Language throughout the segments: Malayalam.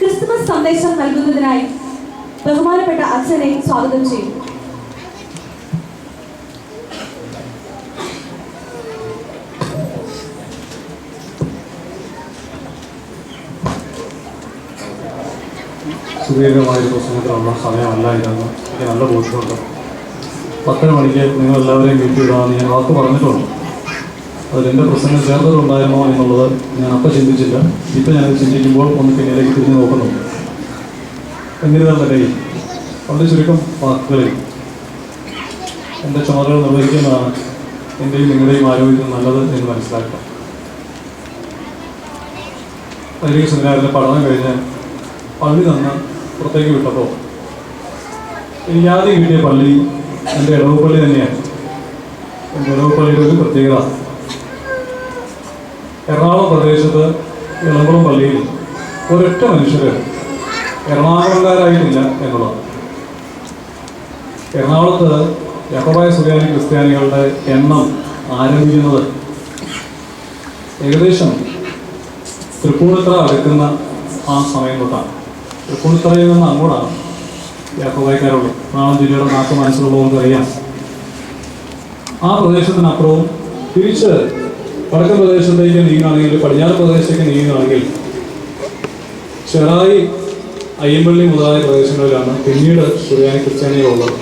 ക്രിസ്തുമസ് സന്ദേശം നൽകുന്നതിനായി ബഹുമാനപ്പെട്ട അച്ഛനെ സ്വാഗതം ചെയ്യും. സുദീർഘമായൊരു പ്രസംഗത്തിനുള്ള സമയമല്ല ഇതെന്ന് എനിക്ക് നല്ല ബോധ്യമുണ്ട്. 10 മണിക്ക് നിങ്ങളെല്ലാവരെയും വീട്ടിൽ ഇടാമെന്ന് ഞാൻ വാക്ക് പറഞ്ഞിട്ടുണ്ട്. അതിലെൻ്റെ പ്രസംഗം ചേർത്തതുണ്ടായിരുന്നോ എന്നുള്ളത് ഞാൻ അപ്പം ചിന്തിച്ചില്ല. ഇപ്പം ഞാനത് ചിന്തിക്കുമ്പോൾ ഒന്ന് പിന്നിലേക്ക് തിരിഞ്ഞ് നോക്കുന്നുണ്ട്. എന്നിരുന്നാൽ തന്നെ വളരെ ചുരുക്കം വാക്കുകളിൽ എൻ്റെ ചുമതലകൾ നിർവഹിക്കുന്നതാണ് എൻ്റെയും നിങ്ങളുടെയും ആരോഗ്യത്തിന് നല്ലത് എന്ന് മനസ്സിലാക്കാം. വൈദിക സെമിനാറിലെ പഠനം കഴിഞ്ഞ് പള്ളി നിന്ന് പുറത്തേക്ക് വിട്ടപ്പോൾ എനിക്ക് ആദ്യം കിട്ടിയ പള്ളി എൻ്റെ ഇടവ പള്ളി തന്നെയാണ്. എൻ്റെ ഇടവ പള്ളിയുടെ ഒരു പ്രത്യേകത, എറണാകുളം പ്രദേശത്ത് ഇളംകുളം പള്ളിയിൽ ഒരൊറ്റ മനുഷ്യർ എറണാകുളംകാരായിട്ടില്ല എന്നുള്ളതാണ്. എറണാകുളത്ത് യാക്കോബായ സുറിയാനി ക്രിസ്ത്യാനികളുടെ എണ്ണം ആരംഭിക്കുന്നത് ഏകദേശം തൃപ്പൂണിത്തറ അടുക്കുന്ന ആ സമയം തൊട്ടാണ്. തൃപ്പൂണിത്തറയിൽ നിന്ന് അങ്ങോട്ടാണ് യാക്കോബായക്കാരുള്ളത്. എറണാകുളം ജില്ലയുടെ നാക്ക് മനസ്സിലുള്ളവർക്ക് അറിയാം. ആ പ്രദേശത്തിനപ്പുറവും തിരിച്ച് വടക്കൻ പ്രദേശത്തേക്ക് നീങ്ങുകയാണെങ്കിൽ, പടിഞ്ഞാറ് പ്രദേശത്തേക്ക് നീങ്ങുകയാണെങ്കിൽ ചെറായി, അയ്യമ്പള്ളി മുതലായ പ്രദേശങ്ങളിലാണ് പിന്നീട് സുറിയാനി ക്രിസ്ത്യാനികളുള്ളത്.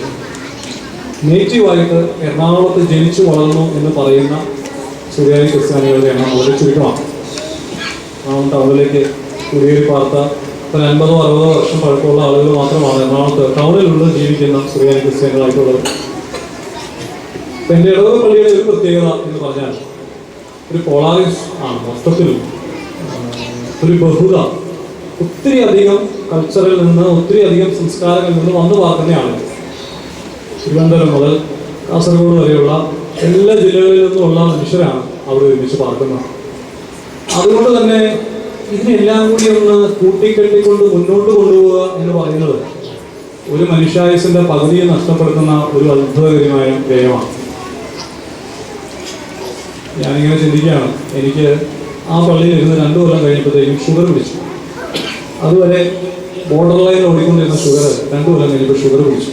നേറ്റീവായിട്ട് എറണാകുളത്ത് ജനിച്ചു വളർന്നു എന്ന് പറയുന്ന സുറിയാനി ക്രിസ്ത്യാനികളുടെ എണ്ണം വളരെ ചുരുക്കമാണ്. എറണാകുളം ടൗണിലേക്ക് കുടിയേറി പാർത്ത 50-60 വർഷം പഴക്കമുള്ള ആളുകൾ മാത്രമാണ് എറണാകുളത്ത് ടൗണിലുള്ള ജീവിക്കുന്ന സുറിയാനി ക്രിസ്ത്യാനികളായിട്ടുള്ളത്. എൻ്റെ ഇടവക പള്ളിയുടെ ഒരു പ്രത്യേകത എന്ന് പറഞ്ഞാൽ ഒരു പോളാറിസ് ആണ്. മൊത്തത്തിലും ഒരു ബഹുത, ഒത്തിരി അധികം കൾച്ചറിൽ നിന്ന്, ഒത്തിരി അധികം സംസ്കാരങ്ങളിൽ നിന്ന് വന്നു പാർക്കുന്ന ആളുകൾ. തിരുവനന്തപുരം മുതൽ കാസർഗോഡ് വരെയുള്ള എല്ലാ ജില്ലകളിൽ നിന്നുമുള്ള മനുഷ്യരാണ് അവിടെ ഒരുമിച്ച് പാർക്കുന്നത്. അതുകൊണ്ട് തന്നെ ഇതിനെല്ലാം കൂടി ഒന്ന് കൂട്ടിക്കെട്ടിക്കൊണ്ട് മുന്നോട്ട് കൊണ്ടുപോവുക എന്ന് പറയുന്നത് ഒരു മനുഷ്യായുസിന്റെ പകുതിയെ നഷ്ടപ്പെടുത്തുന്ന ഒരു അത്ഭുതകരമായ വ്യയമാണ്. ഞാനിങ്ങനെ ചിന്തിക്കുകയാണ്, എനിക്ക് ആ പള്ളിയിൽ ഇരുന്ന് 2 കൊല്ലം കഴിഞ്ഞപ്പോഴത്തേക്കും ഷുഗർ പിടിച്ചു. അതുവരെ ബോർഡർ ലൈൻ ഓടിക്കൊണ്ടിരുന്ന ഷുഗർ 2 കൊല്ലം കഴിഞ്ഞപ്പോൾ ഷുഗർ പിടിച്ചു.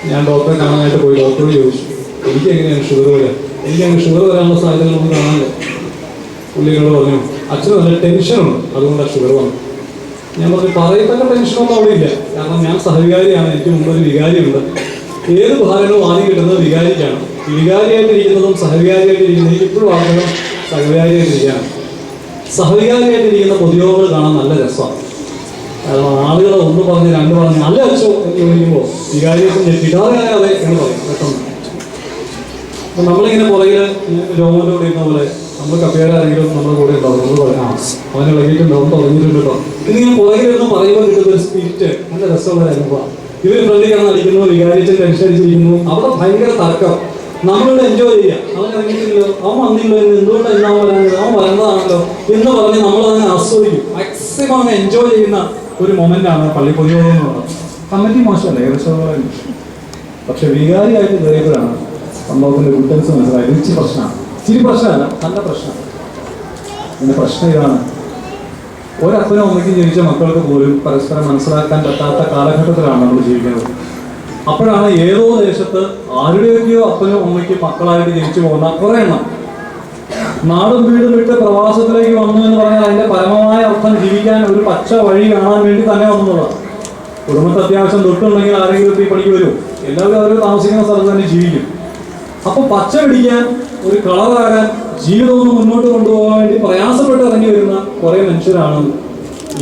ഞാൻ ഡോക്ടറെ കാണാനായിട്ട് പോയി. ഡോക്ടറോട് ചോദിച്ചു, എനിക്ക് എങ്ങനെയാണ് ഷുഗർ വരിക? എനിക്കങ്ങനെ ഷുഗർ വരാനുള്ള സാധ്യതകളൊന്നും കാണാനില്ല. പുള്ളികളോട് പറഞ്ഞു, അച്ഛന് നല്ല ടെൻഷനുണ്ട്, അതുകൊണ്ടാണ് ഷുഗർ വന്നത്. ഞാൻ പറഞ്ഞു, പറയത്തക്ക ടെൻഷനൊന്നും അവിടെ ഇല്ല. കാരണം ഞാൻ സഹവികാരിയാണ്, എനിക്ക് മുമ്പൊരു വികാരിയുണ്ട്. ഏത് ഭാരങ്ങളും ആദ്യം കിട്ടുന്നത് വികാരിക്കാണ്. വികാരിയായിട്ടിരിക്കുന്നതും സഹവികാരിയായിട്ടിരിക്കുന്നതും എനിക്ക് ഇപ്പോഴും ആഗ്രഹം സഹവികാരിയായിട്ടിരിക്കുകയാണ്. സഹവികാരിയായിട്ടിരിക്കുന്ന പൊതുയോഗങ്ങൾ കാണാൻ നല്ല രസമാണ്. കാരണം ആളുകൾ ഒന്ന് പറഞ്ഞ് 2 പറഞ്ഞ് നല്ല അച്ഛോ എന്ന് ചോദിക്കുമ്പോൾ വികാരിയെ കിടാതെ അതെ എന്ന് പറയും പെട്ടെന്ന്. അപ്പം നമ്മളിങ്ങനെ പുറകിൽ രോമത്തോടെ ഇരുന്ന പോലെ നമ്മൾ കപ്പേരാരെങ്കിലും നമ്മുടെ കൂടെ ഉണ്ടാവും. നമ്മൾ പറയാം, അവനെ ഇളകിയിട്ടുണ്ടാവും, തുടങ്ങിയിട്ടുണ്ട് കേട്ടോ. ഇതിങ്ങനെ പുറകിലൊന്നും പറയുമ്പോൾ കിട്ടുന്ന ഒരു സ്പിരിറ്റ് നല്ല രസമുള്ള അനുഭവമാണ്. ഇവർ ഫ്രണ്ടിലാണ് അടിക്കുന്നു, വികാരിച്ച് ടെൻഷൻ അടിച്ചിരിക്കുന്നു. അവിടെ ഭയങ്കര തർക്കം. നമ്മളിവിടെ എൻജോയ് ചെയ്യുക. അവൻ ഇറങ്ങിയിട്ടില്ലല്ലോ, അവൻ വന്നില്ലോ, എന്തുകൊണ്ട് എന്നാവും വരാഞ്ഞത്, അവൻ വരേണ്ടതാണല്ലോ എന്ന് പറഞ്ഞ് നമ്മളതിനെ ആസ്വദിക്കും. മാക്സിമം അങ്ങ് എൻജോയ് ചെയ്യുന്ന ഒരു മൊമെന്റാണ് പള്ളി പൊതുയോഗം എന്ന് പറയുന്നത്. കമ്മിറ്റി മോശമല്ല, ഏകദേശം. പക്ഷെ വികാരിയായിട്ട് കയറിയപ്പോഴാണ് സംഭവത്തിന്റെ ഗുഡൻസ് മനസ്സിലായത്. ഇച്ചിരി പ്രശ്നമാണ്, ഇച്ചിരി പ്രശ്നമല്ല, നല്ല പ്രശ്നമാണ്. എൻ്റെ പ്രശ്നം ഇതാണ്, ഒരപ്പനും അമ്മയ്ക്കും ജനിച്ച മക്കൾക്ക് പോലും പരസ്പരം മനസ്സിലാക്കാൻ പറ്റാത്ത കാലഘട്ടത്തിലാണ് നമ്മൾ ജീവിക്കുന്നത്. അപ്പോഴാണ് ഏതോ ദേശത്ത് ആരുടെയൊക്കെയോ അപ്പനും അമ്മയ്ക്കും മക്കളായിട്ട് ജനിച്ചു പോകുന്ന കുറേ എണ്ണം നാടും വീടും വിട്ട് പ്രവാസത്തിലേക്ക് വന്നു എന്ന് പറഞ്ഞാൽ അതിന്റെ പരമമായ അർത്ഥം ജീവിക്കാൻ ഒരു പച്ച വഴി കാണാൻ വേണ്ടി തന്നെ വന്നുള്ളതാണ്. കുടുംബത്തെ അത്യാവശ്യം തൊട്ടുണ്ടെങ്കിൽ ആരെങ്കിലും ഈ പണിക്ക് വരും. എല്ലാവരും അവർ താമസിക്കുന്ന സ്ഥലത്ത് തന്നെ ജീവിക്കും. അപ്പൊ പച്ച പിടിക്കാൻ, ഒരു കളറാകാൻ, ജീവിതമൊന്നും മുന്നോട്ട് കൊണ്ടുപോകാൻ വേണ്ടി പ്രയാസപ്പെട്ട് ഇറങ്ങി വരുന്ന കുറെ മനുഷ്യരാണ്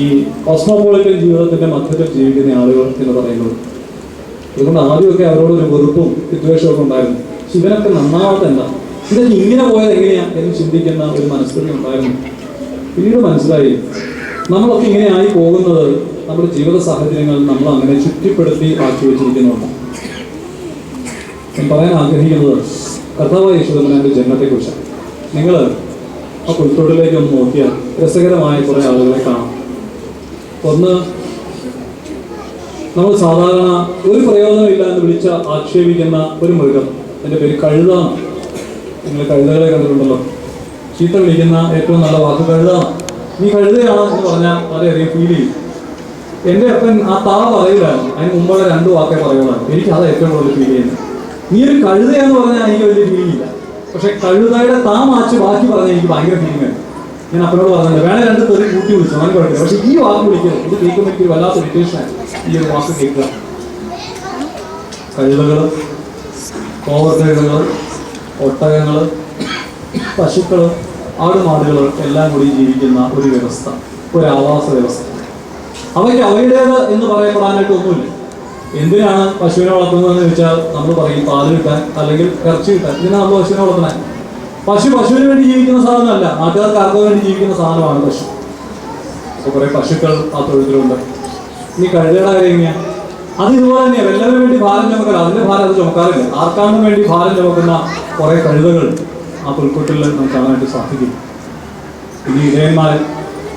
ഈ കോസ്മോപൊളിറ്റൻ ജീവിതത്തിന്റെ മധ്യത്തിൽ ജീവിക്കുന്ന ആളുകൾ എന്ന് പറയുന്നത്. അതുകൊണ്ട് ആദ്യമൊക്കെ അവരോടൊരു വെറുപ്പും വിദ്വേഷമൊക്കെ ഉണ്ടായിരുന്നു. പക്ഷെ ഇവനൊക്കെ നന്നാവാത്ത എന്താ, ഇതൊക്കെ ഇങ്ങനെ പോയത് എങ്ങനെയാ എന്ന് ചിന്തിക്കുന്ന ഒരു മനസ്ഥിതി ഉണ്ടായിരുന്നു. പിന്നീട് മനസ്സിലായി, നമ്മളൊക്കെ ഇങ്ങനെ ആയി പോകുന്നത് നമ്മുടെ ജീവിത സാഹചര്യങ്ങൾ നമ്മൾ അങ്ങനെ ചുറ്റിപ്പെടുത്തി ആക്കി വെച്ചിരിക്കുന്നുണ്ട്. ഞാൻ പറയാൻ ആഗ്രഹിക്കുന്നത് കർത്താവായ യേശുദമ്പുരാന്റെ ജന്മത്തെക്കുറിച്ചാണ്. നിങ്ങൾ ആ പുൽത്തൊടിലേക്ക് ഒന്ന് നോക്കിയാൽ രസകരമായ കുറെ ആളുകളെ കാണാം. ഒന്ന്, നമ്മൾ സാധാരണ ഒരു പ്രയോജനമില്ല എന്ന് വിളിച്ച് ആക്ഷേപിക്കുന്ന ഒരു മൃഗം, എൻ്റെ പേര് കഴുതാണ്. നിങ്ങൾ കഴുതകളെ കണ്ടിട്ടുണ്ടല്ലോ. ചീത്ത വിളിക്കുന്ന ഏറ്റവും നല്ല വാക്ക് കഴുതാണ്. നീ കഴുതയാണ് എന്ന് പറഞ്ഞാൽ വളരെയധികം ഫീൽ ചെയ്യും. എൻ്റെ അപ്പൻ ആ താ പറയില്ലായിരുന്നു, അതിന് മുമ്പുള്ള 2 വാക്കേ പറയുള്ളായിരുന്നു. എനിക്ക് അത് ഏറ്റവും കൂടുതൽ ഫീൽ ചെയ്യുന്നത്. നീ ഒരു കഴുതയെന്ന് പറഞ്ഞാൽ എനിക്ക് വലിയ ഫീലിംഗ് ഇല്ല, പക്ഷെ കഴുതയുടെ താ മാച്ച് ബാക്കി പറഞ്ഞാൽ എനിക്ക് ഭയങ്കര ഫീലിംഗ് ആയിരുന്നു. ഞാൻ അപ്പനോട് പറഞ്ഞില്ല, വേണേ 2 തെറി കൂട്ടി വിളിച്ചു, അങ്ങനെ കുഴപ്പമില്ല, പക്ഷെ ഈ വാക്ക് വിളിക്കുന്നത് ഇത് കേൾക്കുമ്പോൾ എനിക്ക് വല്ലാത്ത ഇറിറ്റേഷനായിരുന്നു. ഈ ഒരു വാക്ക് കേൾക്കുക. കഴുതകൾ, കോവർക്കഴുതകൾ, ഒട്ടകങ്ങൾ, പശുക്കൾ, ആടുമാടുകൾ എല്ലാം കൂടി ജീവിക്കുന്ന ഒരു വ്യവസ്ഥ, ഒരു ആവാസ വ്യവസ്ഥ. അവയ്ക്ക് അവയുടേത് എന്ന് പറയപ്പെടാനായിട്ട് ഒന്നുമില്ല. എന്തിനാണ് പശുവിനെ വളർത്തുന്നതെന്ന് ചോദിച്ചാൽ നമ്മൾ പറയും പാല് കിട്ടാൻ അല്ലെങ്കിൽ ഇറച്ചി കിട്ടാൻ. ഇതിനാണ് നമ്മൾ പശുവിനെ വളർത്തണേ. പശുവിന് വേണ്ടി ജീവിക്കുന്ന സാധനമല്ല, നാട്ടുകാർക്ക് വേണ്ടി ജീവിക്കുന്ന സാധനമാണ് പശു. അപ്പോൾ കുറേ പശുക്കൾ ആ തൊഴുത്തിലുണ്ട്. ഇനി കഴുതയുടെ കാര്യം എങ്ങനെയാ? അത് ഇതുപോലെ തന്നെയാണ്. എല്ലാവരും വേണ്ടി ഭാരം ചുമക്കല, അതിന്റെ ഭാരം അത് ചുമക്കാറില്ല. ആർക്കാണ് വേണ്ടി ഭാരം ചുമക്കുന്ന കുറേ കഴുതകൾ ആ പുൽക്കൂട്ടിൽ നമുക്ക് കാണാനായിട്ട് സാധിക്കും. ഇനി ഇടയന്മാർ,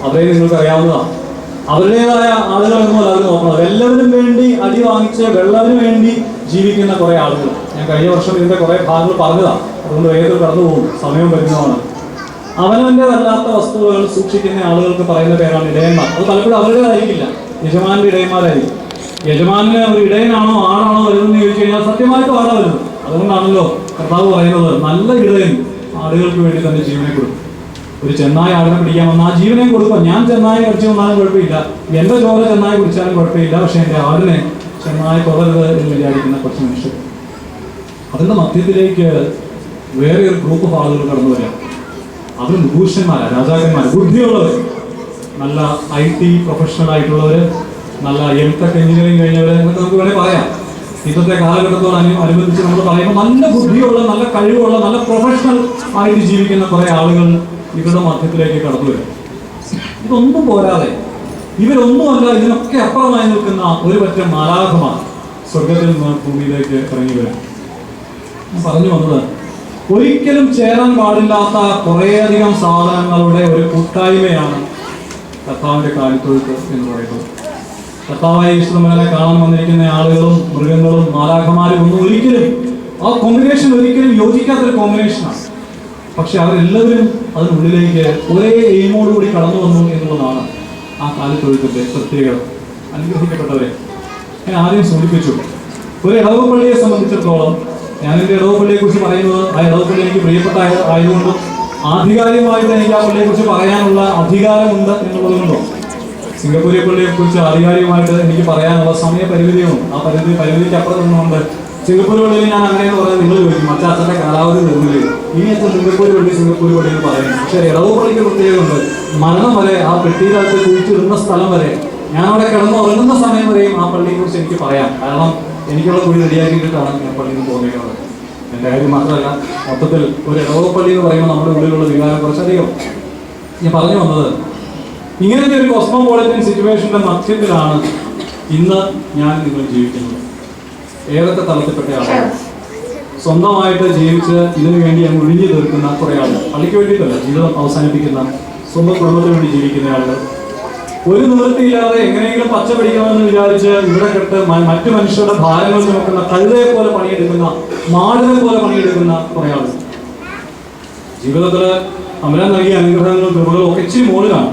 അവരെ നിങ്ങൾക്ക് അറിയാവുന്നതാണ്. അവരുടേതായ ആളുകളൊന്നുമല്ല അവർ നോക്കുന്നത്. എല്ലാവരും വേണ്ടി അടി വാങ്ങിച്ച് വെള്ളവിന് വേണ്ടി ജീവിക്കുന്ന കുറേ ആളുകൾ. ഞാൻ കഴിഞ്ഞ വർഷം ഇതിന്റെ കുറേ ഭാഗങ്ങൾ പറഞ്ഞതാണ്, അതുകൊണ്ട് വേഗത്തിൽ കടന്നു പോകും, സമയം വരുന്നതാണ്. അവനവൻ്റെതല്ലാത്ത വസ്തുക്കൾ സൂക്ഷിക്കുന്ന ആളുകൾക്ക് പറയുന്ന പേരാണ് ഇടയന്മാർ. അത് പലപ്പോഴും അവരുടേതായിരിക്കില്ല, യജമാന്റെ ഇടയന്മാരായിരിക്കും. യജമാന് ഒരു ഇടയനാണോ ആണാണോ വരുന്നതെന്ന് ചോദിച്ചു കഴിഞ്ഞാൽ സത്യമായിട്ടും ആടാ വരുന്നത്. അതുകൊണ്ടാണല്ലോ കർത്താവ് പറയുന്നത്, നല്ല ഇടയൻ ആടുകൾക്ക് വേണ്ടി തന്റെ ജീവനെ കൊടുക്കും. ഒരു ചെന്നായ ആടിനെ പിടിക്കാൻ വന്നാൽ ആ ജീവനെ കൊടുക്കുക. ഞാൻ ചെന്നായ കടിച്ചു വന്നാലും കുഴപ്പമില്ല, എന്റെ ചോര ചെന്നായ കുടിച്ചാലും കുഴപ്പമില്ല, പക്ഷെ എന്റെ ആടിനെ ചെന്നായ തുടരുത് എന്ന് വിചാരിക്കുന്ന കുറച്ച് മനുഷ്യർ. അതിന്റെ മധ്യത്തിലേക്ക് വേറെ ഒരു ഗ്രൂപ്പ് ഓഫ് ആളുകൾ കടന്നു വരിക. അവർ ഭൂഷന്മാരാണ്, രാജാക്കന്മാർ, ബുദ്ധിയുള്ളവർ, നല്ല IT പ്രൊഫഷണൽ ആയിട്ടുള്ളവർ, നല്ല എംടെക് എഞ്ചിനീയറിംഗ് കഴിഞ്ഞവർ എന്നൊക്കെ നമുക്ക് വേണേൽ പറയാം. ഇന്നത്തെ കാലഘട്ടത്തോട് അനുബന്ധിച്ച് നമ്മൾ പറയുമ്പോൾ നല്ല ബുദ്ധിയുള്ള, നല്ല കഴിവുള്ള, നല്ല പ്രൊഫഷണൽ ആയിട്ട് ജീവിക്കുന്ന കുറേ ആളുകൾ ഇവരുടെ മധ്യത്തിലേക്ക് കടന്നു വരും. ഇതൊന്നും പോരാതെ ഇവരൊന്നുമല്ല, ഇതിനൊക്കെ അപ്പുറമായി നിൽക്കുന്ന ഒരു പറ്റം മാലാഖമാർ സ്വർഗത്തിൽ നിന്ന് ഭൂമിയിലേക്ക് ഇറങ്ങി വരും. ഞാൻ പറഞ്ഞു വന്നത്, ഒരിക്കലും ചേരാൻ പാടില്ലാത്ത കുറേയധികം സാധനങ്ങളുടെ ഒരു കൂട്ടായ്മയാണ് കർത്താവിന്റെ കാലിത്തൊഴുത്ത് എന്ന് പറയുന്നത്. കർത്താവായ യേശുക്രിസ്തുവിനെ കാണാൻ വന്നിരിക്കുന്ന ആളുകളും മൃഗങ്ങളും മാലാഖമാരും ഒന്നും ഒരിക്കലും ആ കോമ്പിനേഷൻ ഒരിക്കലും യോജിക്കാത്തൊരു കോമ്പിനേഷനാണ്. പക്ഷെ അവരെല്ലാവരും അതിനുള്ളിലേക്ക് ഒരേ എയിമോടുകൂടി കടന്നു വന്നു എന്നുള്ളതാണ് ആ കാലിത്തൊഴുത്തിന്റെ പ്രത്യേകത. അനുഗ്രഹിക്കപ്പെട്ടവരെ, ഞാൻ ആദ്യം സൂചിപ്പിച്ചു, ഒരു ഇടവപ്പള്ളിയെ സംബന്ധിച്ചിടത്തോളം, ഞാൻ എൻ്റെ ഇടവപ്പള്ളിയെ കുറിച്ച് പറയുന്നത് ആ ഇടവപ്പള്ളി എനിക്ക് പ്രിയപ്പെട്ട ആയതുകൊണ്ടും ആധികാരികമായിട്ട് എനിക്ക് ആ പള്ളിയെ കുറിച്ച് പറയാനുള്ള അധികാരമുണ്ട് എന്നുള്ളത് കൊണ്ടോ, സിംഗപ്പൂരിയെ പള്ളിയെ കുറിച്ച് ആധികാരികമായിട്ട് എനിക്ക് പറയാനുള്ള സമയപരിമിതിയും ആ പരിമിതിക്ക് അപ്പുറം നിന്നുകൊണ്ട് സിംഗപ്പൂർ പള്ളിയിൽ ഞാൻ അങ്ങനെയെന്ന് പറയാൻ നിങ്ങൾ ചോദിക്കും, അച്ഛൻ്റെ കാലാവധി തീർന്നില്ലേ, ഇനി അച്ഛൻ സിംഗപ്പൂർ പള്ളി എന്ന് പറയുന്നു. പക്ഷേ ഇടവ പള്ളിക്ക് പ്രത്യേകതയുണ്ട്. മരണം വരെ, ആ പെട്ടിയിലകത്ത് കുഴിച്ചിടുന്ന സ്ഥലം വരെ, ഞാൻ അവിടെ കിടന്ന് ഉറങ്ങുന്ന സമയം വരെയും ആ പള്ളിയെ കുറിച്ച് എനിക്ക് പറയാം. കാരണം എനിക്കുള്ള കുഴി റെഡിയാക്കിയിട്ടാണ് ഞാൻ പള്ളിയിൽ നിന്ന് തോന്നിക്കുന്നത്. എൻ്റെ കാര്യം മാത്രമല്ല, മൊത്തത്തിൽ ഒരു ഇടവ പള്ളി എന്ന് പറയുമ്പോൾ നമ്മുടെ ഉള്ളിലുള്ള വികാരം കുറച്ചധികം. ഞാൻ പറഞ്ഞു വന്നത്, ഇങ്ങനത്തെ ഒരു കോസ്മോപൊളിറ്റൻ സിറ്റുവേഷന്റെ മധ്യത്തിലാണ് ഇന്ന് ഞാൻ നിങ്ങൾ ജീവിക്കുന്നത്. ഏതൊക്കെ തലത്തിൽപ്പെട്ട ആളുകൾ സ്വന്തമായിട്ട് ജീവിച്ച് ഇതിനു വേണ്ടി അങ്ങ് ഒഴിഞ്ഞു തീർക്കുന്ന കുറേ ആളുകൾ, പള്ളിക്ക് വേണ്ടിയിട്ടല്ല, ജീവിതം അവസാനിപ്പിക്കുന്ന, സ്വന്തം കുടുംബത്തിന് വേണ്ടി ജീവിക്കുന്ന ആളുകൾ, ഒരു നിവൃത്തിയില്ലാതെ എങ്ങനെയെങ്കിലും പച്ച പിടിക്കണമെന്ന് വിചാരിച്ച് ഇവിടെ കെട്ട് മറ്റു മനുഷ്യരുടെ ഭാരങ്ങൾ ചുമക്കുന്ന, കഴുതയെ പോലെ പണിയെടുക്കുന്ന, മാടിനെ പോലെ പണിയെടുക്കുന്ന കുറേ ആളുകൾ. ജീവിതത്തിൽ തമ്പുരാൻ നൽകിയ അനുഗ്രഹങ്ങളും കൃപകളും ഒക്കെ ഇച്ചിരി മുകളിലാണ്,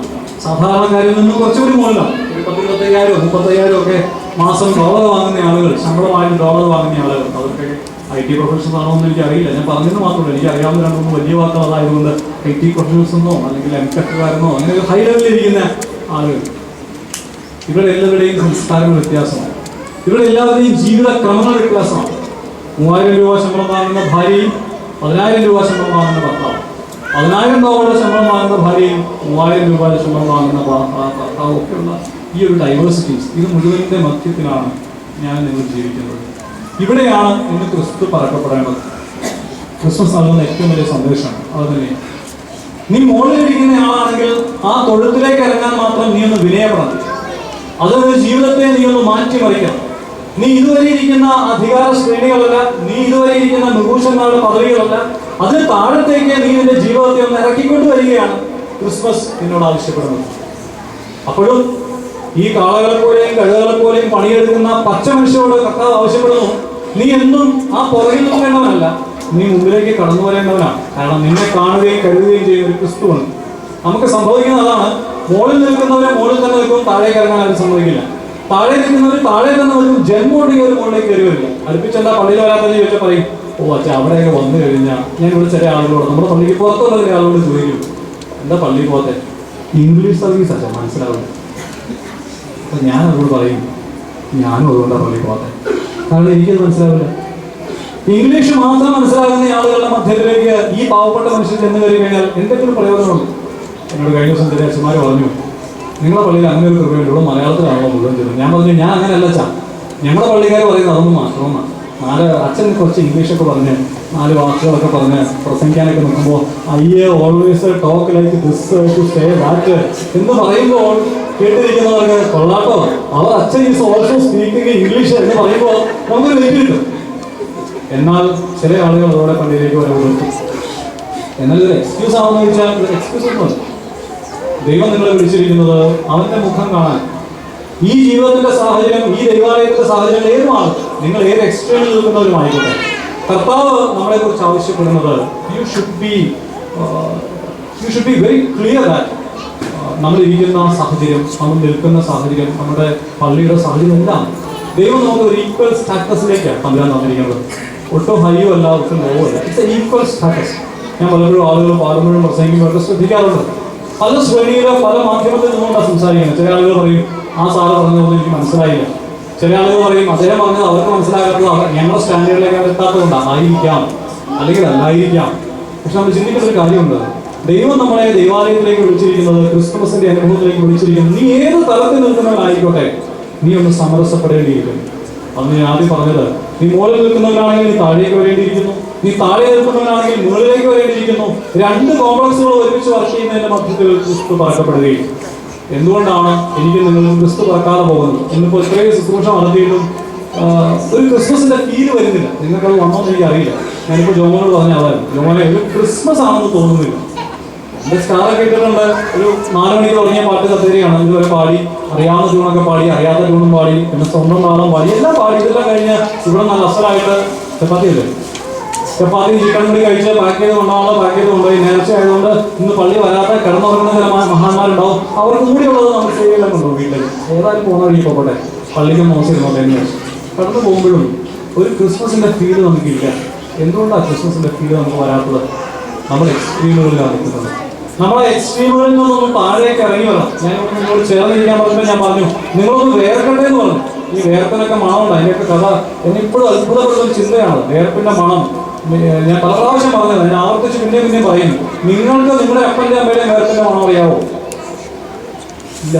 സാധാരണക്കാരിൽ നിന്നും കുറച്ചുകൂടി മുകളിലാണ്. ഒരു 10,000, 35,000 ഒക്കെ മാസം ഡോളർ വാങ്ങുന്ന ആളുകൾ, ശമ്പളമായിട്ട് ഡോളർ വാങ്ങുന്ന ആളുകൾ, അവർക്ക് IT പ്രൊഫഷണൽസ് ആണോ എന്ന് എനിക്ക് അറിയില്ല. ഞാൻ പറഞ്ഞത് മാത്രമല്ല, എനിക്ക് അറിയാവുന്ന 2-3 വലിയ വാർത്തകൾ അതായതുകൊണ്ട് IT പ്രൊഫഷണൽസ് എന്നോ അല്ലെങ്കിൽ എംടെക്കാരനോ അങ്ങനെ ഹൈ ലെവലിൽ ഇരിക്കുന്ന ആളുകൾ. ഇവിടെ എല്ലാവരുടെയും സംസ്കാരങ്ങൾ വ്യത്യാസമാണ്, ഇവിടെ എല്ലാവരുടെയും ജീവിത ക്രമങ്ങൾ വ്യത്യാസമാണ്. 3,000 രൂപ ശമ്പളം വാങ്ങുന്ന ഭാര്യയും 10,000 രൂപ ശമ്പളം വാങ്ങുന്ന ഭർത്താവ്, $10,000 ശമ്പളം വാങ്ങുന്ന ഭാര്യയും 3,000 രൂപ ശമ്പളം വാങ്ങുന്ന ഭർത്താവും ഒക്കെയുള്ള ഈ ഒരു ഡൈവേഴ്സിറ്റീസ്, ഇത് മുഴുവൻ്റെ മധ്യത്തിലാണ് ഞാൻ നിങ്ങൾ ജീവിക്കുന്നത്. ഇവിടെയാണ് ഇന്ന് ക്രിസ്തു പറക്കപ്പെടേണ്ടത്. ക്രിസ്മസ് നൽകുന്ന ഏറ്റവും വലിയ സന്ദേശമാണ് അത് തന്നെ. നീ മുകളിലിരിക്കുന്ന ആളാണെങ്കിൽ ആ തൊഴുത്തിലേക്ക് ഇറങ്ങാൻ മാത്രം നീ ഒന്ന് വിനയപ്പെടണം. അതൊരു ജീവിതത്തെ നീ ഒന്ന് മാറ്റിമറിക്കണം. നീ ഇതുവരെ ഇരിക്കുന്ന അധികാര ശ്രേണികളല്ല, നീ ഇതുവരെ ഇരിക്കുന്ന നികൂഷന്മാരുടെ പദവികളല്ല, അതിന് താഴത്തേക്ക് നീ നിന്റെ ജീവിതത്തെ ഒന്ന് ഇറക്കിക്കൊണ്ട് വരികയാണ് ക്രിസ്മസ് നിന്നോട് ആവശ്യപ്പെടുന്നത്. അപ്പോഴും ഈ കാളകളെ പോലെയും കഴുതകളെ പോലെയും പണിയെടുക്കുന്ന പച്ച മനുഷ്യരോട് കർത്താവ് ആവശ്യപ്പെടുന്നു, നീ എന്നും ആ പുറകിൽ നിൽക്കേണ്ടവനല്ല, നീ മുമ്പിലേക്ക് കടന്നു വരേണ്ടവനാണ്. കാരണം നിന്നെ കാണുകയും കരുതുകയും ചെയ്യുന്ന ഒരു ക്രിസ്തുവാണ്. നമുക്ക് സംഭവിക്കുന്ന അതാണ്, മുകളിൽ നിൽക്കുന്നവരെ മുകളിൽ തന്നെ നിൽക്കും, താഴേക്ക് ഇറങ്ങാൻ അവർ സമ്മതിക്കില്ല. താഴെ നിൽക്കുന്നവർ താഴെ നിന്നവരും ജന്മോടെങ്കിൽ ഒരു മുകളിലേക്ക് കയറി വരില്ല. അടുപ്പിച്ചെന്താ പള്ളിയിൽ വരാത്തന്നെ ചോദിച്ചാൽ പറയും, ഓ അച്ഛാ അവിടെയൊക്കെ വന്നു കഴിഞ്ഞാൽ ഞാൻ ഇവിടെ ചില ആളുകളോട് നമ്മുടെ പള്ളിക്ക് പുറത്തുള്ള ചില ആളുകളോട് ചോദിക്കും, എന്താ പള്ളിയിൽ പോകാത്തെ? ഇംഗ്ലീഷ് സർവീസ് അച്ഛാ മനസ്സിലാവില്ല. അപ്പൊ ഞാൻ അവരോട് പറയും, ഞാനും അതുകൊണ്ടാണ് പള്ളിയിൽ പോകാത്തെ, കാരണം എനിക്കത് മനസ്സിലാവില്ല. ഇംഗ്ലീഷ് മാത്രം മനസ്സിലാകുന്ന ആളുകളുടെ മധ്യത്തിലേക്ക് ഈ പാവപ്പെട്ട മനുഷ്യൻ ചെന്ന് കയറി കഴിഞ്ഞാൽ എന്തെങ്കിലും പ്രയോജനമുണ്ട്? എന്നോട് കഴിഞ്ഞ ദിവസം ചില അച്ഛന്മാർ പറഞ്ഞു, നിങ്ങളുടെ പള്ളിയിൽ അങ്ങനെ ഒരു കൃപയുണ്ട്, ഇവിടെ മലയാളത്തിലാണോ മുഴുവൻ ചെല്ലും. ഞാൻ പറഞ്ഞു, ഞാൻ അങ്ങനെയല്ല അച്ഛാ, ഞങ്ങളുടെ പള്ളിക്കാർ പറയുന്നത് അതൊന്നും മാത്രമെന്നാണ്. അച്ഛൻ കുറച്ച് ഇംഗ്ലീഷൊക്കെ പറഞ്ഞ് 4 വാക്കുകളൊക്കെ പറഞ്ഞ് പ്രസംഗിക്കാനൊക്കെ നിൽക്കുമ്പോൾ അയ്യേ always talk like this to stay that എന്ന് പറയുമ്പോൾ കേട്ടിരിക്കുന്നവർക്ക് കൊള്ളാട്ടോ, അവർ അച്ഛൻ ഈസ് ഓൾസോ സ്പീക്കിംഗ് ഇംഗ്ലീഷ് എന്ന് പറയുമ്പോൾ നമുക്കൊരു വെയിറ്റ് കിട്ടും. എന്നാൽ ചില ആളുകൾ അതോടെ പള്ളിയിലേക്ക് വരുമ്പോൾ എന്നാൽ ഒരു എക്സ്ക്യൂസ് ആണെന്ന് ചോദിച്ചാൽ ഒരു എക്സ്ക്യൂസ് ഒന്നുമല്ല. ദൈവം നിങ്ങളെ വിളിച്ചിരിക്കുന്നത് അവന്റെ മുഖം കാണാൻ. ഈ ജീവിതത്തിന്റെ സാഹചര്യം, ഈ ദൈവാലയത്തിന്റെ സാഹചര്യം ഏതുമാണ്, നിങ്ങൾ ഏത് എക്സ്ട്രീമിൽ നിൽക്കുന്നവരുമായിക്കോട്ടെ, കർത്താവ് നമ്മളെ കുറിച്ച് ആവശ്യപ്പെടുന്നത് U should be very clear that നമ്മൾ ഇരിക്കുന്ന സാഹചര്യം, നമ്മൾ നിൽക്കുന്ന സാഹചര്യം, നമ്മുടെ പള്ളിയുടെ സാഹചര്യം എല്ലാം ദൈവം നമുക്ക് ഒരു ഈക്വൽ സ്റ്റാറ്റസിലേക്കാണ് തമ്മിലാൻ തന്നിരിക്കുന്നത്. ഒട്ടും ഹൈയോ അല്ല, ഒട്ടും ലോവോ അല്ല, ഇറ്റ്സ് എ ഈക്വൽ സ്റ്റാറ്റസ്. ഞാൻ പലപ്പോഴും ആളുകൾ പാടുമ്പോഴും പ്രസംഗിക്കുമ്പോഴൊക്കെ ശ്രദ്ധിക്കാറുണ്ട്. പല ശ്രേണിയിലോ പല മാധ്യമത്തിൽ നിന്നുകൊണ്ടാണ് സംസാരിക്കുന്നത്. ചില ആളുകൾ പറയും, ആ സാറ് പറഞ്ഞതൊന്നും എനിക്ക് മനസ്സിലായില്ല. ചില ആളുകൾ പറയും, അദ്ദേഹം പറഞ്ഞത് അവർക്ക് മനസ്സിലാകാത്തത് ഞങ്ങളുടെ സ്റ്റാൻഡേർഡിലേക്ക് അവർ എത്താത്തതുകൊണ്ടാണ്. ആയിരിക്കാം, അല്ലെങ്കിൽ അല്ലായിരിക്കാം. പക്ഷെ നമ്മൾ ചിന്തിക്കുന്ന ഒരു കാര്യമുണ്ട്, ദൈവം നമ്മളെ ദൈവാലയത്തിലേക്ക് വിളിച്ചിരിക്കുന്നത്, ക്രിസ്തുമസിന്റെ അനുഭവത്തിലേക്ക് വിളിച്ചിരിക്കുന്നത്, നീ ഏത് തലത്തിൽ നിൽക്കുന്നവനായിക്കോട്ടെ, നീ ഒന്ന് സമരസപ്പെടേണ്ടിയിരിക്കുന്നു. അന്ന് ഞാൻ ആദ്യം പറഞ്ഞത്, നീ മുകളിൽ നിൽക്കുന്നവനാണെങ്കിൽ നീ താഴേക്ക് വരേണ്ടിയിരിക്കുന്നു, നീ താഴെ നിൽക്കുന്നവനാണെങ്കിൽ മുകളിലേക്ക് വരേണ്ടിയിരിക്കുന്നു. 2 കോംപ്ലക്സുകൾ ഒരുമിച്ച് വർക്ക് ചെയ്യുന്നതിന്റെ മധ്യത്തിൽ ക്രിസ്തു പറക്കപ്പെടുകയും. എന്തുകൊണ്ടാണ് എനിക്ക് നിങ്ങളും ക്രിസ്തു പറക്കാതെ പോകുന്നത്? ഇന്നിപ്പോൾ ഇത്രയും ശുശ്രൂഷ നടത്തിയിട്ടും ഒരു ക്രിസ്മസിന്റെ ഫീല് വരുന്നില്ല. നിങ്ങൾക്കത് വന്നോന്ന് എനിക്ക് അറിയില്ല. ഞാനിപ്പോൾ ജോമോനോട് പറഞ്ഞ അതായിരുന്നു, ജോമോനെ ഒരു ക്രിസ്മസ് ആണെന്ന് തോന്നുന്നില്ല. എൻ്റെ സ്റ്റാറൊക്കെ ഇട്ടിട്ടുണ്ട്. ഒരു 4 മണിക്ക് തുടങ്ങിയ പാട്ട് കത്തേരിയാണ്. ഇതുവരെ പാടി, അറിയാവുന്ന ട്യൂണൊക്കെ പാടി, അറിയാത്ത ട്യൂണും പാടി, പിന്നെ സ്വന്തം താളം പാടി, എല്ലാം പാടി. ഇതെല്ലാം കഴിഞ്ഞ് ഇവിടെ നല്ല അസലായിട്ട് ചപ്പാത്തിയല്ലേ, ചപ്പാത്തി ചിക്കൻ കറി കഴിച്ച് പാക്ക് ചെയ്ത് കൊണ്ടാണല്ലോ, പാക്ക് ചെയ്ത് കൊണ്ടുപോയി. നേർച്ച ആയതുകൊണ്ട് ഇന്ന് പള്ളി വരാത്ത കിടന്നുറങ്ങുന്ന ചില മഹാന്മാരുണ്ടാവും. അവർക്ക് കൂടിയുള്ളത് നമ്മൾ ശരിയെല്ലാം കൊണ്ടുപോകും വീട്ടിൽ. ഏതായാലും പോകുന്ന വഴി പോകട്ടെ, പള്ളിക്ക് മോശമായിരുന്നോട്ടെ എന്ന് വെച്ച് കടന്നു പോകുമ്പോഴും ഒരു ക്രിസ്മസിന്റെ ഫീല് നമുക്കില്ല. എന്തുകൊണ്ടാണ് ക്രിസ്മസിന്റെ ഫീല് നമുക്ക് വരാത്തത്? നമ്മൾ എക്സ്ട്രീമുകളിലാണ് നിൽക്കുന്നത്. നമ്മളെ എക്സ്ട്രീമുകളിൽ നിന്നൊന്നും താഴേക്ക് ഇറങ്ങി വരണം. ഞാൻ നിങ്ങളോട് ചേർന്നിരിക്കാൻ പറഞ്ഞപ്പോൾ ഞാൻ പറഞ്ഞു, നിങ്ങളൊന്ന് വേർക്കട്ടെ എന്ന് പറഞ്ഞു. ഈ വേർപ്പിനൊക്കെ മണമുണ്ട്. അതിൻ്റെയൊക്കെ കഥ എന്നെ ഇപ്പോഴും അത്ഭുതപ്പെടുന്ന ഒരു ചിന്തയാണ്. വേർപ്പിന്റെ മണം ഞാൻ പല പ്രാവശ്യം പറഞ്ഞത്, ഞാൻ ആവർത്തിച്ച് പിന്നെയും പറയുന്നു. നിങ്ങൾക്ക് നിങ്ങളുടെ അപ്പൻ്റെ അമ്മയുടെ വേർപ്പിന്റെ മണം അറിയാവോ? ഇല്ല.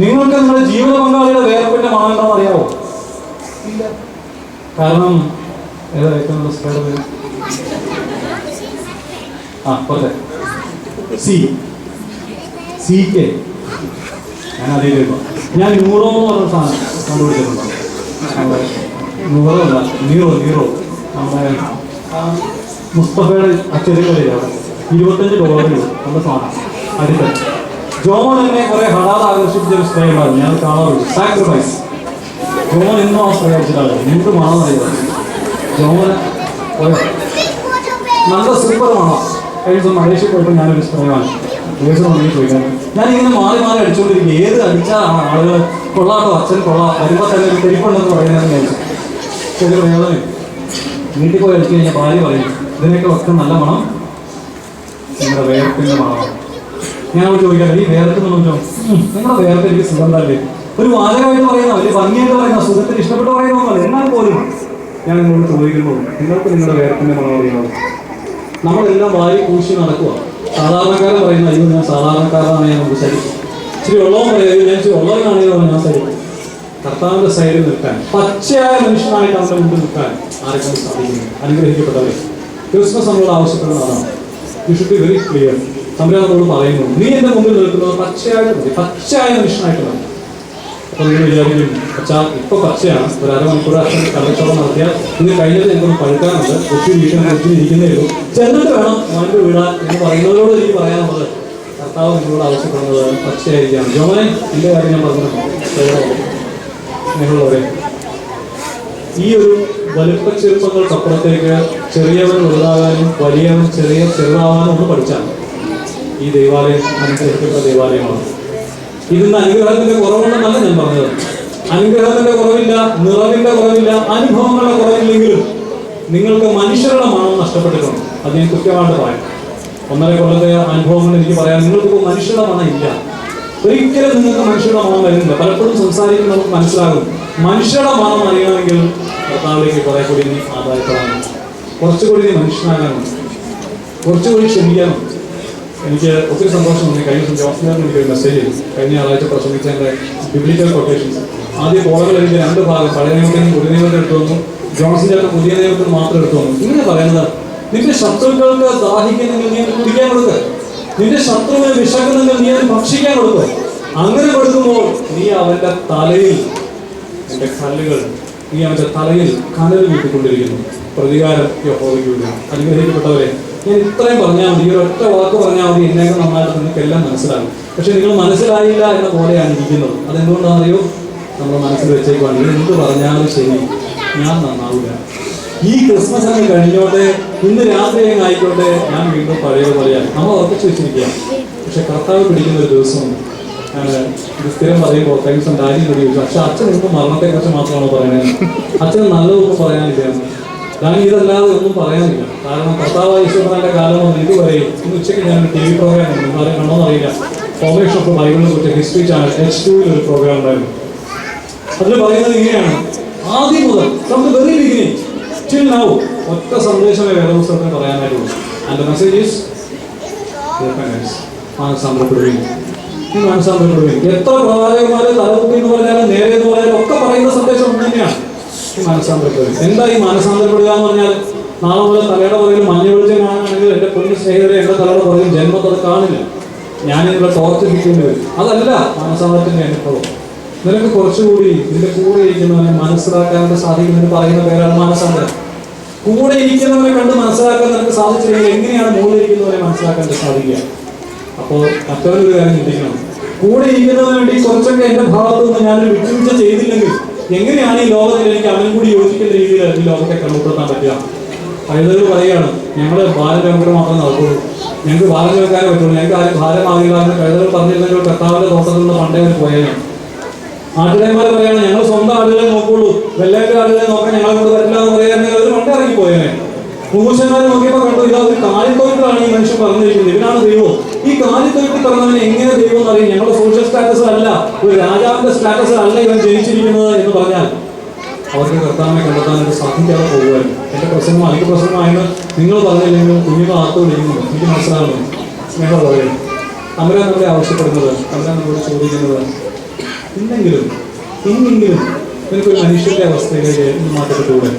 നിങ്ങൾക്ക് നിങ്ങളുടെ ജീവിത പങ്കാളിയുടെ വേർപ്പിന്റെ മണം എന്താണെന്ന് അറിയാവോ? ഇല്ല. കാരണം ഏതാ ഏറ്റവും പേര്? പറഞ്ഞേ, CK. ഞാൻ അതിൽ ഞാൻ ന്യൂറോ എന്ന് പറഞ്ഞ സാധനം കണ്ടുപിടിച്ചിട്ടുണ്ടോ? ന്യൂറോ അല്ല, നീറോ. നമ്മുടെ മുസ്തഫയുടെ അച്ചടികളിലാണ് $25 നമ്മുടെ സാധനം. അടുത്ത് ജോമോൻ എന്നെ കുറെ ഹടാതെ ആകർഷിപ്പിച്ച ഒരു സ്നേഹമായിരുന്നു. ഞാൻ കാണാറുണ്ട്. സാക്രിഫൈസ്. ജോമോൻ എന്നും ആ സ്നേഹിച്ചിട്ടാണ്. എന്ത് മണം അറിയാം ജോമോന്. നല്ല സൂപ്പർ മണം. കഴിഞ്ഞ ദിവസം മലേഷ്യ പോയപ്പോൾ ഞാനൊരു സ്നേഹമാണ് ചോദിക്കാൻ. ഞാനിങ്ങനെ മാറി അടിച്ചുകൊണ്ടിരിക്കും. ഏത് അടിച്ചാലാണ് ആളുകൾ കൊള്ളാട്ടോ, അച്ഛൻ കൊള്ളാം, വരുമ്പോൾ തന്നെ ഒരു തെരിപ്പുണ്ടെന്ന് പറയുന്നതെന്ന് വിചാരിച്ചു. ചെറിയ പ്രയോജനം. വീട്ടിൽ പോയി അടിച്ചു കഴിഞ്ഞാൽ ഭാര്യ പറയും, ഇതിനൊക്കെ ഒക്കെ നല്ല മണം നിങ്ങളുടെ വേർപ്പിൻ്റെ മണമാണ്. ഞാൻ ചോദിക്കാം, ഈ വേർപ്പെന്ന് പറഞ്ഞോ? നിങ്ങളുടെ വേർപ്പ് എനിക്ക് സുഗന്ധമല്ലേ? ഒരു വാചകമായിട്ട് പറയുന്ന, വലിയ ഭംഗിയായിട്ട് പറയുന്ന, സുഖത്തിന് ഇഷ്ടപ്പെട്ട് പറയുന്നതല്ല. എന്നാൽ പോലും ഞാൻ നിങ്ങളോട് ചോദിക്കുമ്പോൾ നിങ്ങൾക്ക് നിങ്ങളുടെ വേർപ്പിൻ്റെ മണം അറിയാമോ? നമ്മളെല്ലാം വാരി പൂശി നടക്കുക. സാധാരണക്കാരൻ പറയുന്ന, അയ്യോ ഞാൻ സാധാരണക്കാരനാണെങ്കിൽ നമുക്ക് ശരിക്കും ഇച്ചിരി ഉള്ളവൻ പറയുന്നത്, ഞാൻ ഇച്ചിരി ഉള്ളവനാണെങ്കിൽ ഞാൻ ശരിക്കും. കർത്താവിന്റെ സൈഡിൽ നിൽക്കാൻ, പച്ചയായ മനുഷ്യനായിട്ട് അവന്റെ മുമ്പിൽ നിൽക്കാൻ ആരെങ്കിലും സാധിക്കുന്നു? അനുഗ്രഹിക്കപ്പെട്ടവരെ, ക്രിസ്മസ് നമ്മളോട് ആവശ്യപ്പെടുന്നതാണ്. You should be very clear. തമ്പുരാൻ നമ്മളോട് പറയുന്നു, നീ എന്റെ മുമ്പിൽ നിൽക്കുന്നത് പച്ചയായ മനുഷ്യനായിട്ട് വേണം. അപ്പൊ നിങ്ങൾ വിചാരിക്കും, അച്ഛാ ഇപ്പൊ പച്ചയാണ്, ഒരു അരമണിക്കൂർ അച്ഛൻ കടച്ചോളം നടത്തിയാൽ ഇത് കഴിഞ്ഞത് എനിക്കൊന്ന് പഴുക്കാനുണ്ട്, ഒത്തിരി ഇരിക്കുന്നേ ഉള്ളൂ, ചെന്നിട്ട് വേണം മോൻ്റെ വീടാൻ എന്ന് പറയുന്നതിനോട് എനിക്ക് പറയാനുള്ളത്, കർത്താവ് നിങ്ങളോട് ആവശ്യപ്പെടുന്നത് പച്ചയായിരിക്കുകയാണ്. ജോമനെ എൻ്റെ കാര്യം ഞാൻ പറഞ്ഞിട്ടുണ്ട്. നിങ്ങളുള്ളവരെ, ഈ ഒരു വലുപ്പച്ചെറുപ്പങ്ങൾക്കപ്പുറത്തേക്ക് ചെറിയവൻ വലുതാകാനും വലിയവൻ ചെറുതാവാനും ഒന്ന് പഠിച്ചാൽ ഈ ദേവാലയം അനുഗ്രഹിക്കപ്പെട്ട ദേവാലയമാണ്. ഇതിന്ന് അനുഗ്രഹത്തിന്റെ കുറവുണ്ടെന്നല്ല ഞാൻ പറഞ്ഞത്. അനുഗ്രഹത്തിന്റെ കുറവില്ല, നിറവിന്റെ കുറവില്ല, അനുഭവങ്ങളുടെ കുറവില്ലെങ്കിലും നിങ്ങൾക്ക് മനുഷ്യരുടെ മണം നഷ്ടപ്പെട്ടിട്ടുണ്ട്. അത് ഞാൻ കൃത്യമായിട്ട് പറയാം. 1.5 കൊല്ലത്തെ അനുഭവങ്ങൾ എനിക്ക് പറയാം. നിങ്ങൾക്കിപ്പോൾ മനുഷ്യരുടെ മണം ഇല്ല. ഒരിക്കലും നിങ്ങൾക്ക് മനുഷ്യരുടെ മണം വരുന്നില്ല. പലപ്പോഴും സംസാരിക്കുമ്പോൾ നമുക്ക് മനസ്സിലാകും. മനുഷ്യരുടെ മണം അറിയണമെങ്കിൽ കർത്താവിലേക്ക് കുറെ കൂടി നീ ആദായപ്പെടാനും, കുറച്ചുകൂടി നീ മനുഷ്യനാകാനും, കുറച്ചുകൂടി ക്ഷമിക്കാനും. എനിക്ക് ഒത്തിരി സന്തോഷമുണ്ട്. കഴിഞ്ഞ ദിവസം ജോസ്മിനാറിന് എനിക്കൊരു മെസ്സേജ് ചെയ്തു. കഴിഞ്ഞ ആഴ്ച പ്രസംഗിച്ചതിൻ്റെ ബിബ്ലിക്കൽ കൊട്ടേഷൻസ് ആദ്യ കോളകൾ എനിക്ക് 2 ഭാഗം, പഴയ നിയമത്തിനും പുതിയ നിയമത്തിൽ എടുത്തു വന്നു, ജോൺസിൻ്റെ പുതിയ നിയമത്തിൽ മാത്രം എടുത്തു വന്നു. ഇങ്ങനെ പറയുന്നത്, നിന്റെ ശത്രുക്കൾക്ക് ദാഹിക്കുന്നെങ്കിൽ നീ കുടിക്കാൻ കൊടുക്കുക, നിന്റെ ശത്രുവിന് വിശക്കുന്നെങ്കിൽ നീ അത് ഭക്ഷിക്കാൻ കൊടുക്കുക. അങ്ങനെ കൊടുക്കുമ്പോൾ നീ അവന്റെ തലയിൽ നിന്റെ കല്ലുകൾ, നീ അവന്റെ തലയിൽ കനൽ വീട്ടിക്കൊണ്ടിരിക്കുന്നു. പ്രതികാരം യഹോവയ്ക്ക് വിടുക. അനുഗ്രഹിക്കപ്പെട്ടവരെ, ഞാൻ ഇത്രയും പറഞ്ഞാൽ മതി, ഈ ഒറ്റ വാക്ക് പറഞ്ഞാൽ മതി, എന്നേക്കും നന്നായിട്ട് നിങ്ങൾക്ക് എല്ലാം മനസ്സിലാകും. പക്ഷെ നിങ്ങൾ മനസ്സിലായില്ല എന്ന പോലെയാണ് ഇരിക്കുന്നത്. അതെന്തുകൊണ്ടാണെന്ന് അറിയോ? നമ്മൾ മനസ്സിൽ വെച്ചേക്കുവാണ്, ഇത് എന്ത് പറഞ്ഞാലും ശരി, ഞാൻ നന്നാവില്ല. ഈ ക്രിസ്മസ് അങ്ങ് കഴിഞ്ഞോട്ടെ, ഇന്ന് രാത്രി ആയിക്കോട്ടെ, ഞാൻ വീണ്ടും പഴയ പോലെയാണ്. നമ്മൾ ഉറപ്പിച്ചു വെച്ചിരിക്കുക. പക്ഷെ കർത്താവ് പിടിക്കുന്ന ഒരു ദിവസമുണ്ട്. ഞാൻ ഇത് സ്ഥിരം പറയുമ്പോൾ കഴിഞ്ഞ ദിവസം ഡാഡി കൂടി ചോദിച്ചു, പക്ഷെ അച്ഛൻ ഇപ്പം മരണത്തെക്കുറിച്ച് മാത്രമാണോ പറയുന്നത്? അച്ഛന് നല്ലതൊന്നും പറയാനില്ലായിരുന്നു. ഞാൻ ഇതല്ലാതെ ഒന്നും പറയാനില്ല. കാരണം കർത്താവായ ഈശ്വരന്റെ കാലം വന്ന് ഇതുവരെ ഇന്ന് ഉച്ചയ്ക്ക് ഞാനൊരു TV പ്രോഗ്രാം ഉണ്ട്, നിങ്ങളെ കണ്ടോന്നറിയില്ല. ഫോർമേഷൻ ഓഫ് ബൈബിളിനെ കുറിച്ച് ഹിസ്റ്ററി ചാനൽ H2 ഒരു പ്രോഗ്രാം ഉണ്ടായിരുന്നു. അതിൽ പറയുന്നത് ഇങ്ങനെയാണ്, ആദ്യം മുതൽ from the very beginning till now ഒറ്റ സന്ദേശമേ വേദപുസ്തകത്തിന് പറയാനായിട്ടുള്ളൂ. ആൻഡ് ദ മെസ്സേജ് ഈസ് മാനസാന്തരപ്പെടുകയും. ഈ മാനസാന്തരപ്പെടുകയും എത്ര പ്രവാചകന്മാരെ തലമുക്കി എന്ന് പറഞ്ഞാലും നേരെ എന്ന് പറഞ്ഞാലും ഒക്കെ പറയുന്ന സന്ദേശം ഒന്ന് തന്നെയാണ്, ഈ മാനസാന്തരപ്പെടുക. എന്താ ഈ മാനസാന്തരപ്പെടുക എന്ന് പറഞ്ഞാൽ? നാളെ മുതൽ തലയുടെ പുറകിൽ മഞ്ഞ വെളിച്ചം കാണുകയാണെങ്കിൽ എൻ്റെ പൊന്നു സ്നേഹിതരെ, എൻ്റെ തലയുടെ പുറകിൽ ജന്മത്തത് കാണില്ല, ഞാനിവിടെ ടോർച്ച് കിട്ടേണ്ടി വരും. അതല്ല മാനസാന്തരത്തിൻ്റെ അനുഭവം. നിനക്ക് കുറച്ചുകൂടി നിന്റെ കൂടെ ഇരിക്കുന്നവനെ മനസ്സിലാക്കാനായിട്ട് സാധിക്കുന്നതിന് പറയുന്ന പേരാണ് മാനസാന്തരം. കൂടെ ഇരിക്കുന്നവനെ കണ്ട് മനസ്സിലാക്കാൻ നിനക്ക് സാധിച്ചില്ലെങ്കിൽ എങ്ങനെയാണ് മുകളിൽ ഇരിക്കുന്നവനെ മനസ്സിലാക്കാൻ സാധിക്കുക? അപ്പോൾ മറ്റൊരു കാര്യം ചിന്തിക്കണം. കൂടെ ഇരിക്കുന്നതിന് വേണ്ടി കുറച്ചൊക്കെ എൻ്റെ ഭാഗത്തു നിന്ന് ഞാനൊരു വിട്ടുവീഴ്ച ചെയ്തില്ലെങ്കിൽ എങ്ങനെയാണ് ഈ ലോകത്തിൽ എനിക്ക് അവനും കൂടി യോജിക്കുന്ന രീതിയിൽ ഈ ലോകത്തെ കണ്ടുപിടുത്താൻ പറ്റുക? പൈതൽ പറയുകയാണ്, ഞങ്ങൾ ബാലചൗക്കർ മാത്രമേ നടക്കുള്ളൂ, ഞങ്ങൾക്ക് ബാലചൗക്കാരെ പറ്റുള്ളൂ, ഞങ്ങൾക്ക് ആരും ഭാരമാകില്ല എന്ന് പൈതൽ പറഞ്ഞിരുന്നെങ്കിൽ കർത്താവിന്റെ തോട്ടത്തിൽ നിന്ന് പണ്ടേ അവർ പോയേനെ. നാട്ടുകാരന്മാർ പറയാണ്, ഞങ്ങൾ സ്വന്തം ആളുകളെ നോക്കുള്ളൂ, വെള്ളേന്റെ ആളുകളെ നോക്കാൻ ഞങ്ങളെ കൊണ്ട് പറ്റില്ല എന്ന് പറയാനെങ്കിൽ അവർ പണ്ടേ ഇറങ്ങി പോയേനെ. മുഹൂർച്ചന്മാരെ നോക്കിയപ്പോൾ കണ്ടു, ഇതാ ഒരു കാലിത്തൊഴുത്തിലാണ് ഈ മനുഷ്യൻ പറഞ്ഞിരിക്കുന്നത്, ഇവനാണ് ദൈവം. ഈ കാലിത്തൊഴുത്തിൽ പറഞ്ഞവന് എങ്ങനെ ദൈവം എന്ന് അറിയും? ഞങ്ങളുടെ സോഷ്യൽ സ്റ്റാറ്റസ് അല്ല, ഒരു രാജാവിന്റെ സ്റ്റാറ്റസ് അല്ല ഇവൻ ജനിച്ചിരിക്കുന്നത് എന്ന് പറഞ്ഞാൽ അവർക്ക് കർത്താവിനെ കണ്ടെത്താനായിട്ട് സാധിക്കാതെ പോകുമായിരുന്നു. എന്റെ പ്രസംഗം അതിന്റെ പ്രസംഗമായെന്ന് നിങ്ങൾ പറഞ്ഞില്ലെങ്കിലും കുഞ്ഞുങ്ങൾ ആർത്ത് വിളിക്കുന്നു, എനിക്ക് മനസ്സിലാകുന്നു. സ്നേഹം പറയും, അവരെ നമ്മളെ ആവശ്യപ്പെടുന്നത്, അവരെ നമ്മളോട് ചോദിക്കുന്നത്, ഇന്നെങ്കിലും നിനക്കൊരു മനുഷ്യന്റെ അവസ്ഥയിലേക്ക് മാറ്റപ്പെട്ടുകൂടെ?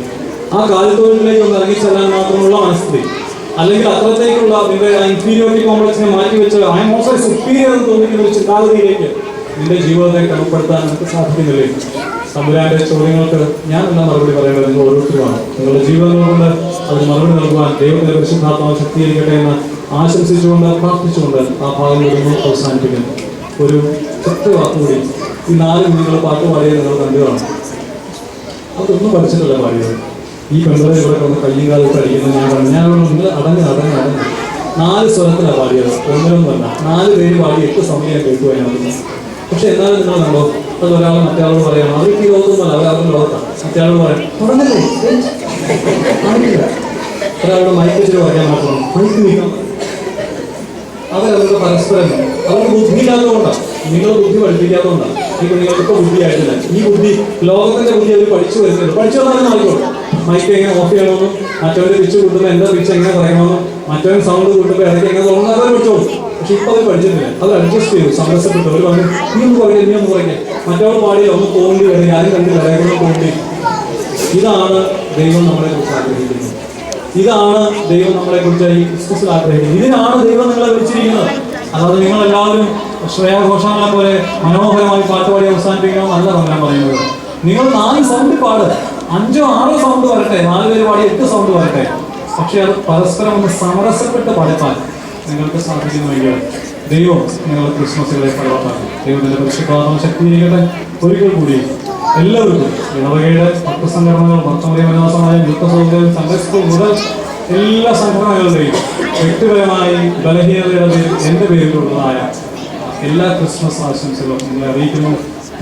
ആ കാലിത്തൊഴിലേക്ക് ഒന്ന് ഇറങ്ങിച്ചെല്ലാൻ മാത്രമുള്ള മനസ്ഥിതി, അല്ലെങ്കിൽ അത്രത്തേക്കുള്ള നിന്റെ ഇൻഫീരിയോറിറ്റി കോംപ്ലക്സിനെ മാറ്റിവെച്ച് ഐ എം ഓൾസോ സുപ്പീരിയർ എന്ന് തോന്നിക്കുന്ന ഒരു ചിന്താഗതിയിലേക്ക് നിന്റെ ജീവിതത്തെ ക്രമപ്പെടുത്താൻ നമുക്ക് സാധിക്കുന്നില്ലേ? തമ്പുരാന്റെ ചോദ്യങ്ങൾക്ക് ഞാനെല്ലാം മറുപടി പറയേണ്ടത് നിങ്ങൾ ഓരോരുത്തരുമാണ്. നിങ്ങളുടെ ജീവിതങ്ങൾ കൊണ്ട് അതിന് മറുപടി നൽകുവാൻ ദൈവത്തിന്റെ പരിശുദ്ധാത്മാവ് ശക്തീകരിക്കട്ടെ എന്ന് ആശംസിച്ചുകൊണ്ട് പ്രാർത്ഥിച്ചുകൊണ്ട് ആ ഭാഗം അവസാനിപ്പിക്കുന്നു. ഒരു സത്യവാക്കുകൂടി, ഈ 4 കുഞ്ഞുങ്ങൾ പാട്ട് പാടിയത് നിങ്ങൾ കണ്ടുകാണ്. അതൊന്നും പഠിച്ചിട്ടല്ല പാടിയത്. ഈ പെൺകുറെ ഇവിടെ കൊണ്ട് കയ്യും കാലത്ത് അടിക്കുന്നത് ഞാൻ പറഞ്ഞു. നിങ്ങൾ അടങ്ങ് 4 സ്വരത്തിലാണ് പാടിയത്, ഒന്നിലൊന്നുമല്ല. 4 പേര് പാടി 8 സമയം കേൾക്കുവാനായിരുന്നു. പക്ഷെ എന്നാലും നിങ്ങൾ കണ്ടോ, അത് ഒരാൾ മറ്റേ പറയാം, അവർക്ക് ഈ ലോകത്തൊന്നുമല്ല, അവരുടെ ലോകത്താണ്. മറ്റേ പറയാം തുടങ്ങല്ലേ, ഒരാളുടെ മൈക്ക് വെച്ചിട്ട് പറയാൻ മാത്രം മൈക്ക് നീക്കണം. അവരവരുടെ പരസ്പരം അവർക്ക് ബുദ്ധിയില്ലാത്തതുകൊണ്ടാണ്, നിങ്ങൾ ബുദ്ധി പഠിപ്പിക്കാത്തതുകൊണ്ടാണ്. ഈ കുഞ്ഞുങ്ങൾക്ക് ഇപ്പോൾ ബുദ്ധിയായിട്ടില്ല. ഈ ബുദ്ധി ലോകത്തിന്റെ ബുദ്ധി അവർ പഠിച്ചു വരുന്നത്. പഠിച്ചു വന്നാലും മാറിക്കോളും. മൈക്ക് എങ്ങനെ ഓഫ് ചെയ്യണമെന്നും, മറ്റവർ പിച്ച് കൂട്ടുമ്പോൾ എന്താ പിച്ച് എങ്ങനെ പറയണമെന്നും, മറ്റവൻ സൗണ്ട് കൂട്ടുമ്പോൾ ഇടയ്ക്ക് എങ്ങനെ തോന്നുന്നു അവർ പഠിച്ചോളും. പക്ഷെ ഇപ്പൊ അവർ പഠിച്ചിട്ടില്ല. അത് അഡ്ജസ്റ്റ് ചെയ്തു, സമരസപ്പെട്ടു. അവർ പറഞ്ഞു നീ ഒന്ന് പറയേ, നീ ഒന്ന് പറയേ. മറ്റവൾ പാടിയ ഒന്ന് തോണ്ടി വരും, ആരും കണ്ടില്ല, ഇടയ്ക്കൊന്ന് തോണ്ടി. ഇതാണ് ദൈവം നമ്മളെ കുറിച്ച് ആഗ്രഹിക്കുന്നത്. ഇതാണ് ദൈവം നമ്മളെ കുറിച്ച് ഈ ക്രിസ്മസിൽ ആഗ്രഹിക്കുന്നത്. ഇതിനാണ് ദൈവം നിങ്ങളെ വിളിച്ചിരിക്കുന്നത്. അതായത് നിങ്ങളെല്ലാവരും ശ്രേയാഘോഷങ്ങളെ പോലെ മനോഹരമായി പാട്ടുപാടി അവസാനിപ്പിക്കണമെന്നല്ല ഞാൻ പറയുന്നത്. നിങ്ങൾ 4 സൗണ്ട് പാട്, 5 or 6 സൗണ്ട് വരട്ടെ, 4 പേര് പാടി 8 സൗണ്ട് വരട്ടെ. പക്ഷെ അത് പരസ്പരം ഒന്ന് സമരസപ്പെട്ട് പാടിപ്പാൻ നിങ്ങൾക്ക് സാധിക്കുന്നുവെങ്കിൽ ദൈവം നിങ്ങളുടെ ക്രിസ്മസുകളെ ഫലവത്താക്കും. ദൈവത്തിന്റെ പരിശുദ്ധാത്മാവ് ശക്തീകരിക്കട്ടെ. ഒരിക്കൽ കൂടി എല്ലാവർക്കും ഇടവകയുടെ 10 സംഘടനകൾ, ഭക്തമറിയ വനിതാ സമാജം, യുദ്ധസൗകര്യം, സൺഡേ സ്കൂൾ മുതൽ എല്ലാ സംഘടനകളുടെയും വ്യക്തിപരമായി ബലഹീനതയുടെ പേരിൽ എൻ്റെ പേരിലുള്ളതായ എല്ലാ ക്രിസ്മസ് ആശംസകളും നിങ്ങളെ അറിയിക്കുന്നു.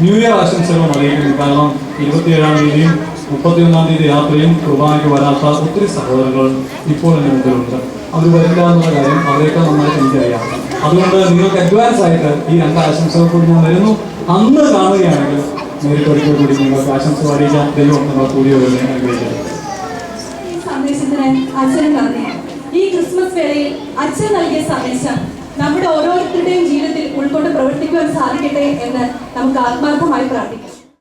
ന്യൂ ഇയർ ആശംസകളും അറിയിക്കുന്നു. കാരണം 27-ാം തീയതിയും 31-ാം തീയതി രാത്രിയും കുർബാനയ്ക്ക് വരാത്ത ഒത്തിരി സഹോദരങ്ങൾ ഇപ്പോൾ എൻ്റെ മുമ്പിലുണ്ട്. അവർ വരില്ല എന്നുള്ള കാര്യം അവരെയൊക്കെ നന്നായിട്ട് എനിക്കറിയാം. അതുകൊണ്ട് നിങ്ങൾക്ക് അഡ്വാൻസ് ആയിട്ട് ഈ 2 ആശംസകൾ കൂടി ഞാൻ വരുന്നു. അന്ന് കാണുകയാണെങ്കിൽ നേരിട്ടൊരിക്കൽ കൂടി നിങ്ങൾക്ക് ആശംസ അറിയിക്കാൻ ദൈവം നമ്മൾ കൂടിയോ എന്ന് അനുഗ്രഹിക്കുന്നു. ഈ സന്ദേശത്തിന് അച്ഛനും നന്ദി. ഈ ക്രിസ്മസ് വേളയിൽ അച്ഛൻ നൽകിയ സന്ദേശം നമ്മുടെ ഓരോരുത്തരുടെയും ജീവിതത്തിൽ ഉൾക്കൊണ്ട് പ്രവർത്തിക്കുവാൻ സാധിക്കട്ടെ എന്ന് നമുക്ക് ആത്മാർത്ഥമായി പ്രാർത്ഥിക്കാം.